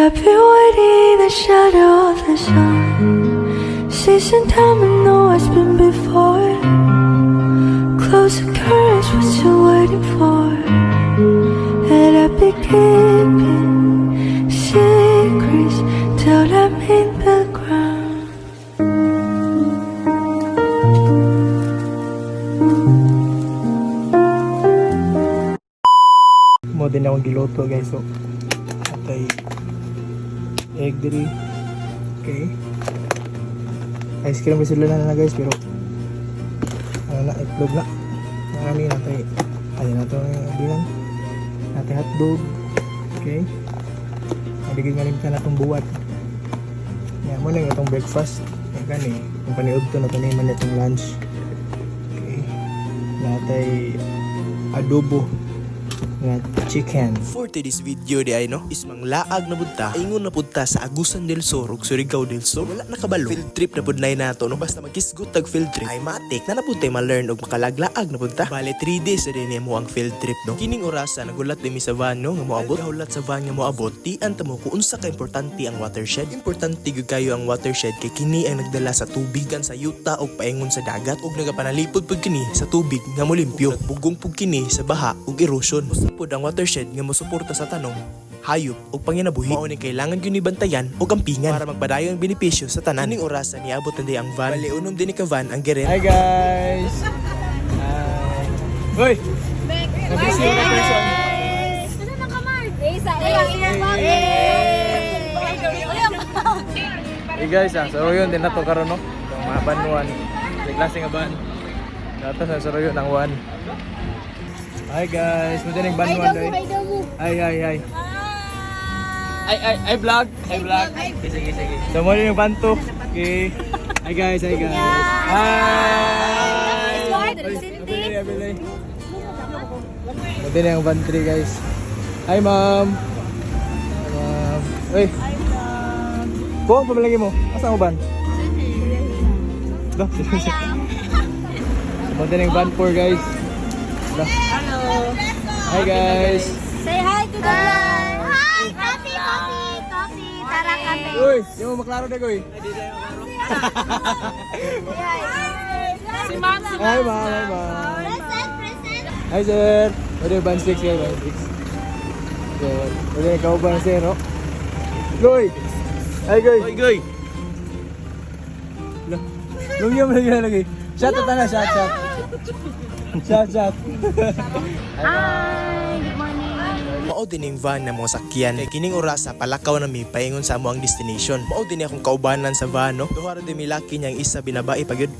I've been waiting in the shadow of the sun, seizing time and know what's been before. Close the curtains, what you waiting for? And I've been keeping secrets till I'm in the ground. Mo din akong giluto guys, so atay egg diri. Okay, ice cream ba sila na guys, pero ano na, itlog na marami natay, ayun na to bilang natay hotdog. Okay, naligid nga limta na itong buwat yan mo lang itong breakfast yan gani, kung paniod to na taniman itong lunch. Okay, natay adobo nga chicken. For today's video di ay no, is mang laag na budta, ingon na budta sa Agusan del Sur ug Surigao del Sur. Wala nakabalo. Field trip na pud nay nato no, basta magkisgot tag field trip ay matik na napud tay ma-learn og makalaglaag na budta. Bale 3 days na din mo ang field trip no. Kining orasa nagulat dimi sa van no, nga moabot. Hulat sa van nga moabot, tian ta mo kung unsa ka importante ang watershed. Importante gyud kayo ang watershed kay kini ang nagdala sa tubigan sa yuta og paingon sa dagat ug nagapanalipod pud kini sa tubig nga molimpyo. Bugong pud kini sa baha ug erosion. Pod ang watershed nga mosuporta sa tanong, hayop ug panginabuhi. Mao ni kailangan gyud ni bantayan og ampingan para magpadayon ang benepisyo sa tanan. Ning orasan niabot na day ang van. Bali unom din ni ka van ang geren. Hi guys. Hi. Hoy. Nabisi na person. Ano na ka, Mark? Hey guys, so yun din nato karon no. Itong mga banuan. May klase nga ban. Dato sa soroyo ng one. Hi guys, mo din ang banuan day. Hi. Ay vlog. Sige. So mo din yung banto. Okay. Hi guys. Hi. Mo din ang van 3 guys. Hi ma'am. Hey. Buong pamalagi mo. Asa mo ban? Dah. Mo din ang van 4 guys. Dah. Hi guys. Say hi to the vlog. Hi, coffee. Tara kami. Uy, yung mo maklaro na koy. Si Ma'am. Hi ma'am. Present. Hi sir. Pwede ban 6 kayo, ban 6. So, pwede ikaw ban sir, no? Goy. Hi goy. Lungyam lagi. Shout out na, shout. Shout. Hi, good morning. Mao din ning van na mo sakyan. Kay kining orasa palakaw na mi paingon sa amo ang destination. Mao din akong kaubanan sa van no. Duha ra din mi laki niyang isa binabae pagyud.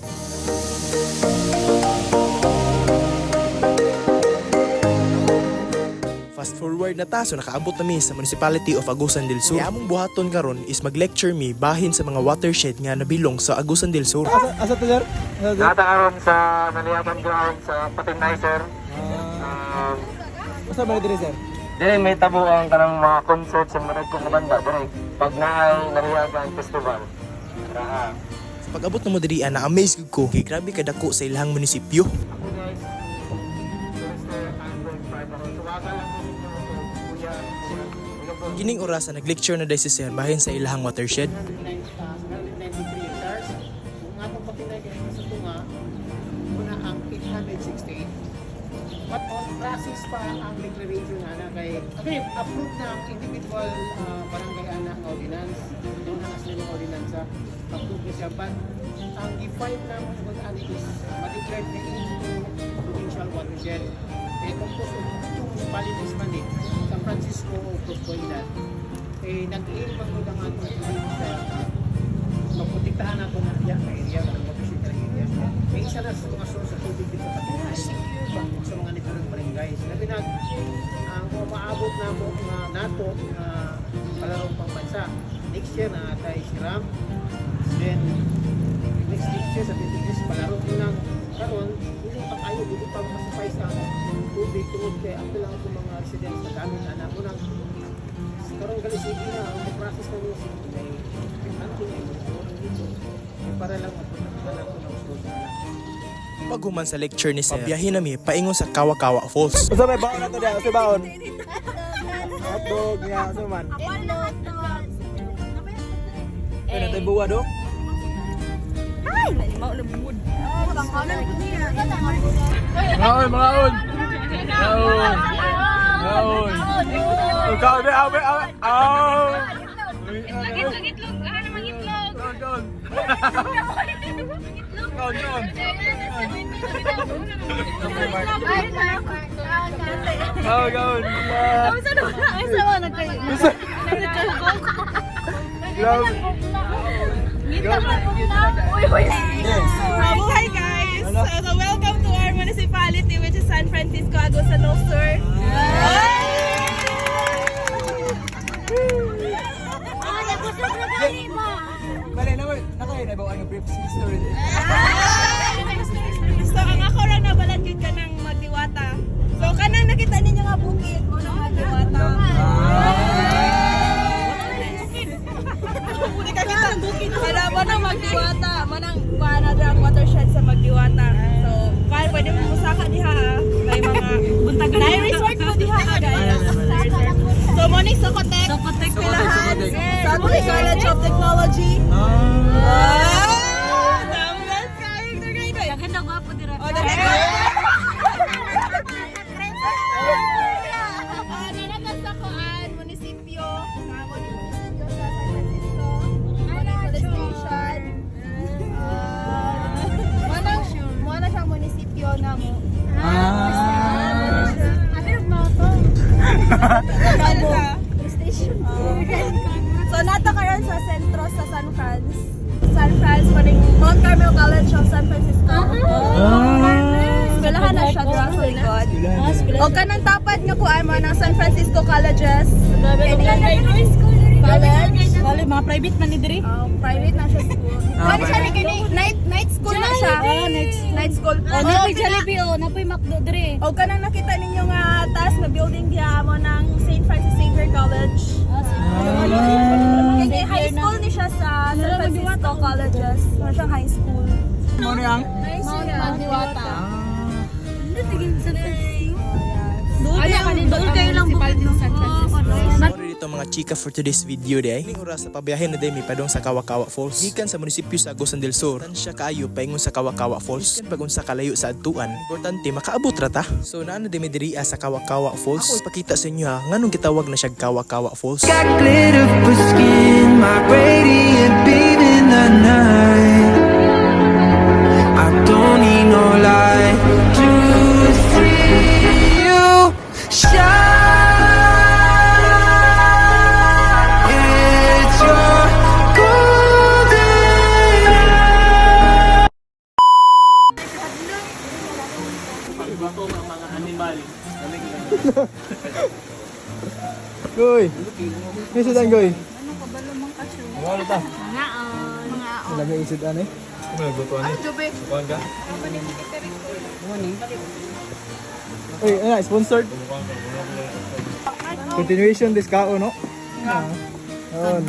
Fast forward na taso nakaabot na mi sa Municipality of Agusan del Sur. Kaya among buhaton karon is mag-lecture mi bahin sa mga watershed nga nabilong sa Agusan del Sur. Asa to sir? Nata karon sa Naliaban ground sa Patinay sir. Asa ba diri sir? Dire may tabo ang kanang mga concert sa mga kong banda dire. Pag naay Naliaban Festival. Ra. Pag abot na mo diri na amaze gud ko kay grabe kadako sa ilahang munisipyo. Ako guys. Mr. Android 5 ako. Tuwagan lang mo kuya. Kining orasa nag-lecture na day si sir bahin sa ilahang watershed. 93 hectares. Kung atong patinay kayo sa tunga, muna ang 868. But on process pa ang declaration na kay approved na ang individual barangay anak ordinance. Doon na kasi ng ordinance approved na siya. But ang define na kung ano is ma-declared na into provincial watershed. Composed of 2 municipalities man din, San Francisco o Coscoilan. Nag-aim pa ko ng atong magputiktahan nato na area ng watershed area. May isa na sa mga source sa tubig dito sa Pilipinas. Sa mga nitulong barangays. Labi na, ang maabot na mo nga nato na palarong pangbansa. Next year na tayo siram. Then, next year sa 20 palaro ko ng karon, hindi pa kayo, hindi pa masupay sa tubig tungod kaya ako lang itong mga residents na dami na anak ko ng karon galisigi na ang process na nyo may anto na ito para lang magpapagalan ko ng school na Paghuman sa lecture ni sir, pabiyahin nami paingon sa Kawa-Kawa Falls. Usa may baon na to diya, usa baon. hotdog niya sa man. Itlog. Ano tayo buwa do? Ngaon, mga on. Ngaon. Ngaon. Ikaw na, awe. Itlog. Ano mang itlog? Ngaon. Ngaon. Ngaon. Hi guys! So welcome to our municipality which is San Francisco, Agusan del Sur. Bale naman, nakain na ba ang brief story? So ang ako ra nabalangkit ka ng Magdiwata. So kanang nakita ninyo nga bukid mo ng Magdiwata. Hindi ka kita ang bukid. Kaya mo ng Magdiwata. Manang another ang watershed sa Magdiwata. So kaya pwede mo musaka diha ha. May mga buntagan. May resort mo diha ha guys. So morning Socotek. Socotek Pilahan. Southern College of Technology. Munisipyo sa San Francisco. Police station. Muna siyang munisipyo na mo. So nato karon sa sentro sa San Franz. San Franz maning Mount Carmel College of San Francisco. Eskwelahan na siya dira sa likod. O kanang tapat nga kuan mo ng San Francisco Colleges. College. Bale, mga private man ni diri. Private na siya school. Ano siya ni night school na siya. Night school. Napoy Jollibee o, napoy McDo diri. O kanang nakita ninyo nga taas na building diha mo ng St. Francis Xavier College. Kaya high school ni siya sa San Francisco Colleges. Ano siyang high school. Ano yang? Mount Magdiwata. Doon kayo lang bukid ng San Francisco. Sorry dito mga chika for today's video day. Ning oras sa pabiyahe na day may padong sa Kawakawa Falls. Gikan sa munisipyo sa Agusan del Sur. Tansya kaayo paingon sa Kawakawa Falls. Gikan pag unsa kalayo sa adtuan, importante makaabot ra ta. So naano di diri sa Kawakawa Falls. Ako ipakita sa inyo ha, nganong gitawag na siya Kawakawa Falls. Got glitter for skin, my radiant beam in the night. I don't need no light to see you shine. It's your golden hour. Goy. Isid ang goy. Wala ta. Lagay isid ani. Ano butuan ni? Butuan ka? Uy, ano, sponsored. Continuation this kao, no? Yun.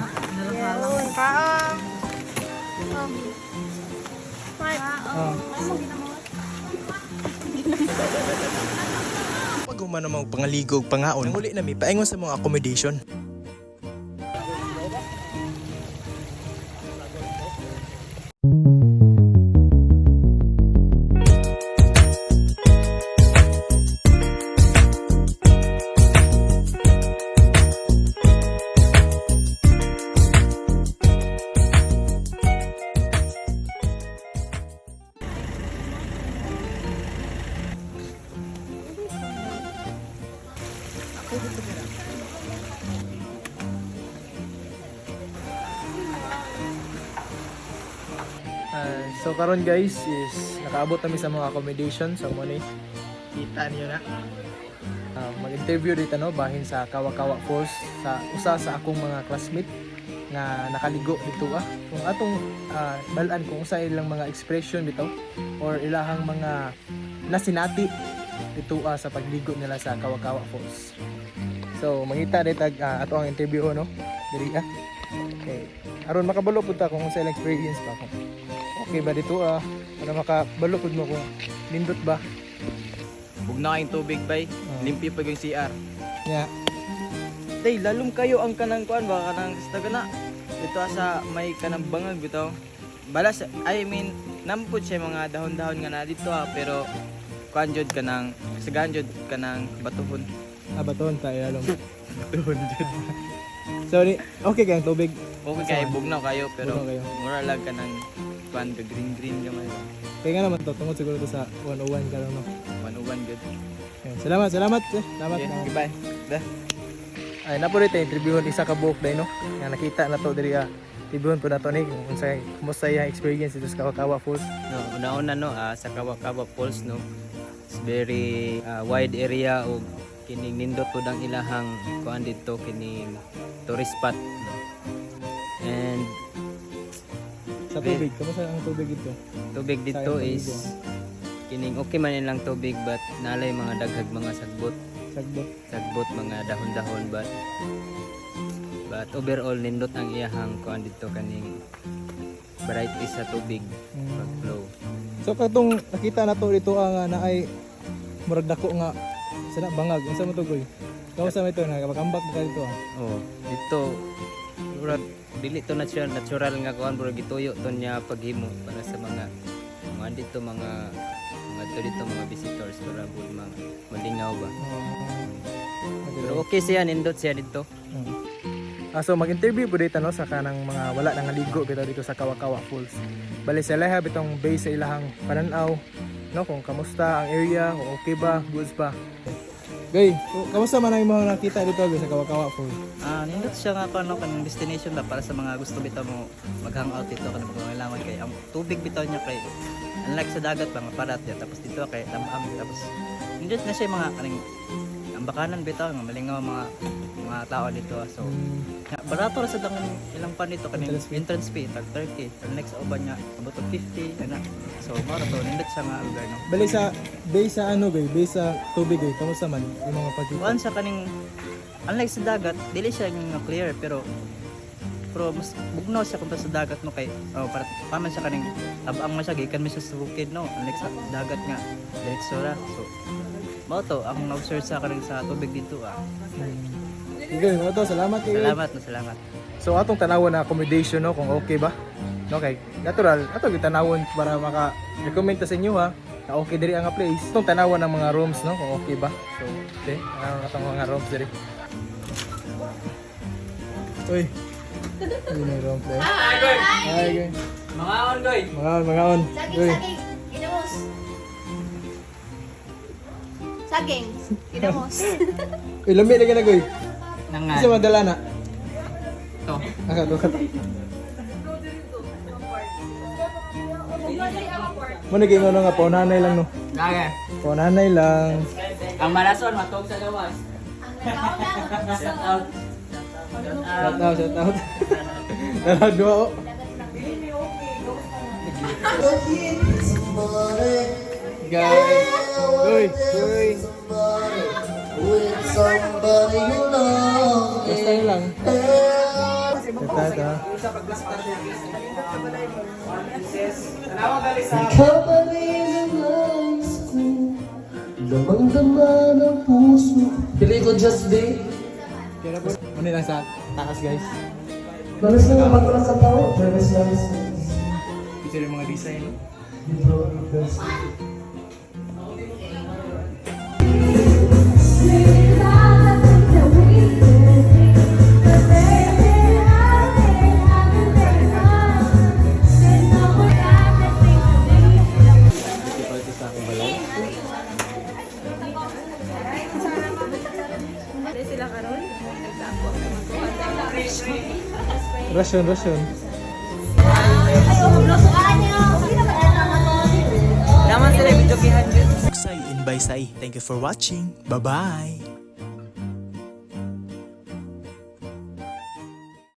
Pag humano mga pangaligog pangaon, nanguli na mi paingon sa mga accommodation. So karon guys is nakaabot kami sa mga accommodation so mo ni kita niyo na mag-interview dito no bahin sa Kawakawa Falls sa usa sa akong mga classmate nga nakaligo dito kung atong balaan kung usa ilang mga expression dito or ilahang mga nasinati dito sa pagligo nila sa Kawakawa Falls. So mangita dito ato ang interview no diri okay aron makabalo pud ta kung usa ilang experience pa ko. Okay ba dito para makabalo pud mo kung nindot ba? Huwag na kayong tubig bay. Limpyo pa yung CR. Yeah. day lalom kayo ang kanang kuan ba kanang stagana. Dito sa may kanang bangag bitaw. Balas I mean nampud siya mga dahon-dahon nga na dito pero kuan jud kanang sagan jud kanang batuhon. Baton tayo along. Sorry, okay kayang tubig. Okay kay bugnaw kayo pero Bugnaw kayo. mura lang kanang kuan green gamay. Kaya nga naman to, tungod siguro to sa 101 karon no. 101 good. Ayan, salamat. Salamat. Okay, goodbye. Da. Ay napo rin interviewon isa ka buok dai no. Nga nakita na to diri interviewon po na to ni kung unsay kumusta yung experience dito sa Kawakawa Falls. No, una-una no sa Kawakawa Falls no. It's very wide area o kining nindot pud ang ilahang kuan dito kining tourist spot no. And Sa tubig, kamusta ang tubig dito? tubig dito Sayang is kining okay man nilang tubig but nalay mga daghag mga sagbot mga dahon-dahon but overall nindot ang iyahang kuan dito kaning variety sa tubig pag flow. So katong nakita na to dito ang naay murag dako nga sana bangag unsa man to goy? Kamusta man ito nakakambak ba dito Oh, dito murag dili to natural nga kuan pero gituyo to niya paghimo para sa mga dito mga dito mga visitors para bud mga malingaw ba. Pero okay siya nindot siya dito. So mag-interview po dito no sa kanang mga wala nang naligo bitaw dito sa Kawakawa Falls. Bali sa laha bitong base sa ilahang pananaw no kung kamusta ang area, kung okay ba, goods ba. Gay, kamusta man ang mga nakita dito sa Kawakawa Falls? Nindot siya nga kuno kanang destination ba para sa mga gusto bitaw mo mag-hangout dito kanang mga kay ang tubig bitaw niya kay unlike sa dagat ba nga parat ya tapos dito kay lamam tapos nindot na siya mga kaning ang bakanan bitaw nga malingaw mga tao dito so barato ra sa dangan ilang pan dito kaning entrance fee tag 30 so next uban niya abot og 50 ana so mara to nindot siya nga lugar no. Bali sa base sa ano gay, base sa tubig gay, kamusta man yung mga pagkita? Kuan sa kaning unlike sa dagat dili siya nga clear pero mas bugnaw siya kung sa dagat no kay para paman siya kaning abang man siya gikan mi siya sa bukid no unlike sa dagat nga diretso ra so mao to ang na-observe sa kaning sa tubig dito Sige, no to, salamat kayo. Salamat. So atong tanawon na accommodation no kung okay ba? No kay natural ato gitanawon para maka-recommend ta sa inyo ha na okay diri ang place. Atong tanawon ng mga rooms no kung okay ba. So okay, atong mga rooms diri. Uy. Yun yung room play. Hi guys. Mangaon goy. Mangaon. Saging, kinamos. Saging, kinamos. Uy, lamig na ganagoy. Nangan. Isa madala na. To. Aka. Muna kayo nga paunanay lang no. Nage. Paunanay lang. Ang malason matog sa gawas. Shout out. Shout out. Dalawa o. Guys. Uy. Basta yun lang. Tata. Damang-dama ng puso. Pili ko just be. Kaya po. Muna lang sa taas guys. Malas na naman ko sa tao. Travis. Ito yung mga design. Rasyon. Naman sila video kihan. Say in Baysay. Thank you for watching. Bye-bye.